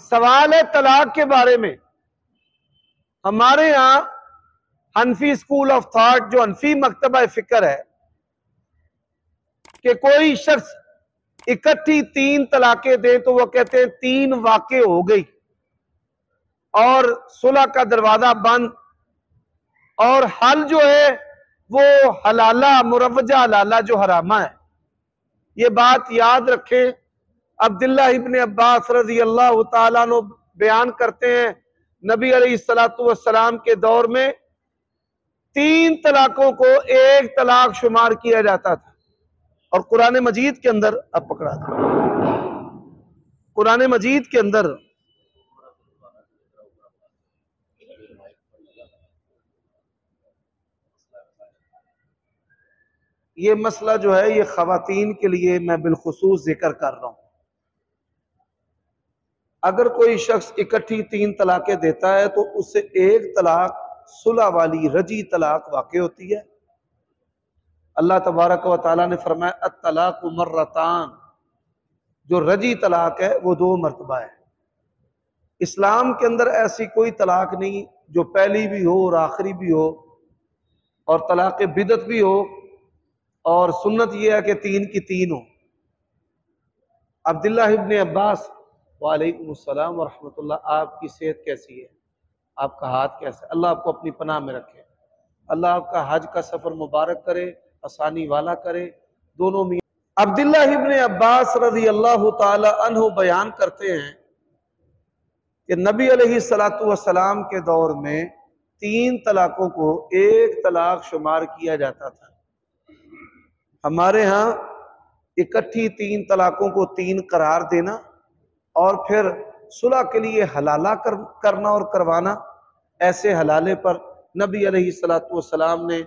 सवाल है तलाक के बारे में। हमारे यहां हनफी स्कूल ऑफ थॉट, जो हनफी मकतबा फिक्र है, कि कोई शख्स इकट्ठी 3 तलाकें दे तो वो कहते हैं 3 वाक़े हो गई और सुलह का दरवाजा बंद, और हल जो है वो हलाला मुरवजा हलाला जो हरामा है। ये बात याद रखें। अब्दुल्लाह इब्ने अब्बास रजी अल्लाह तआला अन्हु बयान करते हैं, नबी अलैहिस्सलातु वस्सलाम के दौर में 3 तलाकों को 1 तलाक शुमार किया जाता था। और कुरान मजीद के अंदर, अब पकड़ा था, कुरान मजीद के अंदर ये मसला जो है ये खवातीन के लिए मैं बिलखुसूस जिक्र कर रहा हूं। अगर कोई शख्स इकट्ठी 3 तलाकें देता है तो उससे 1 तलाक सुलह वाली रजी तलाक वाक़ई होती है। अल्लाह तबारक व तआला ने फरमाया अत-तलाक मर्रतान, जो रजी तलाक है वो 2 मरतबा है। इस्लाम के अंदर ऐसी कोई तलाक नहीं जो पहली भी हो और आखिरी भी हो, और तलाक बिदत भी हो, और सुन्नत यह है कि 3 की 3 हो। अब्दुल्लाह इब्ने अब्बास, वालेकुम अस्सलाम व रहमतुल्लाह, आपकी सेहत कैसी है, आपका हाथ कैसा है? अल्लाह आपको अपनी पनाह में रखे, अल्लाह आपका हज का सफर मुबारक करे, आसानी वाला करे दोनों में। अब्दुल्लाह इब्ने अब्बास रज़ी अल्लाह ताला अन्हु बयान करते हैं कि नबी अलैहिस्सलातु वस्सलाम के दौर में 3 तलाकों को 1 तलाक शुमार किया जाता था। हमारे यहाँ इकट्ठी 3 तलाकों को 3 करार देना और फिर सुलह के लिए हलाला करना और करवाना, ऐसे हलाले पर नबी अलैहिस्सलातु वस्सलाम ने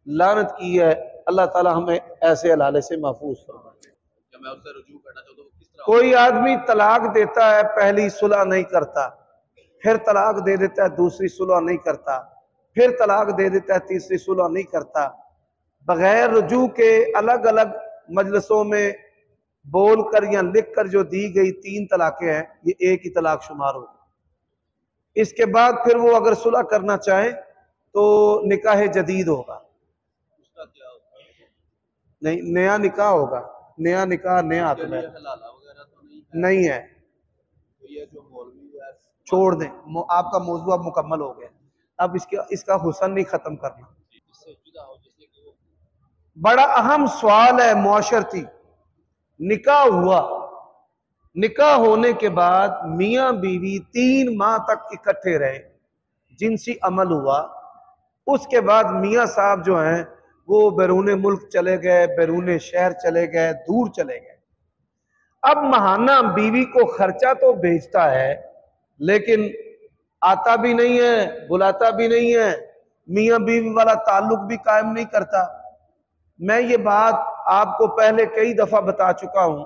लानत की है। अल्लाह ताला हमें ऐसे हलाले से महफूज फरमाए। मैं उससे रुजू करना चाहता हूं, किस तरह? कोई आदमी तलाक देता है, पहली सुलह नहीं करता, फिर तलाक दे देता है, दूसरी सुलह नहीं करता, फिर तलाक दे देता है, तीसरी सुलह नहीं करता, बगैर रुजू के अलग अलग मजलिसों में बोल कर या लिख कर जो दी गई 3 तलाकें हैं, ये 1 ही तलाक शुमार होगी। इसके बाद फिर वो अगर सुलह करना चाहे तो निकाह जदीद होगा, उसका क्या होता है? नहीं, नया निकाह होगा। नया निकाह नया हाथ में हलाला वगैरह तो नहीं है। तो ये जो मौलवी है, छोड़ दें, आपका मौजू अब मुकम्मल हो गया। अब इसका हुसन नहीं खत्म करना। इससे जुदा हो, जैसे कि वो बड़ा अहम सवाल है मुआशरती। निकाह हुआ, निकाह होने के बाद मियां बीवी 3 माह तक इकट्ठे रहे, जिनसी अमल हुआ, उसके बाद मियां साहब जो हैं वो बैरून मुल्क चले गए, बैरून शहर चले गए, दूर चले गए। अब महाना बीवी को खर्चा तो भेजता है, लेकिन आता भी नहीं है, बुलाता भी नहीं है, मियां बीवी वाला ताल्लुक भी कायम नहीं करता। मैं ये बात आपको पहले कई दफा बता चुका हूं,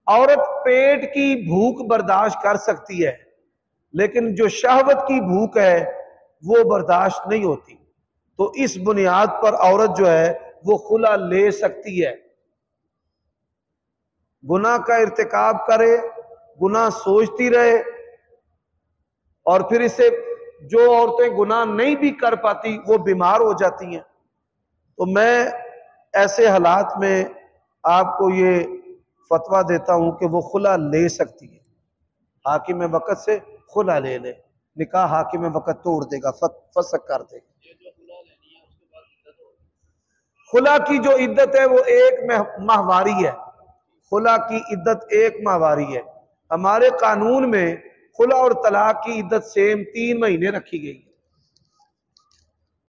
औरत पेट की भूख बर्दाश्त कर सकती है, लेकिन जो शहवत की भूख है वो बर्दाश्त नहीं होती। तो इस बुनियाद पर औरत जो है वो खुला ले सकती है। गुनाह का इर्तिकाब करे, गुनाह सोचती रहे, और फिर इसे जो औरतें गुनाह नहीं भी कर पाती वो बीमार हो जाती हैं। तो मैं ऐसे हालात में आपको ये फतवा देता हूं कि वो खुला ले सकती है। हाकिम वक़्त से खुला ले ले, निकाह हाकिम वक़्त तोड़ देगा, फसक कर देगा। खुला की जो इद्दत है वो 1 माहवारी है। खुला की इद्दत 1 माहवारी है। हमारे कानून में खुला और तलाक की इद्दत सेम 3 महीने रखी गई है।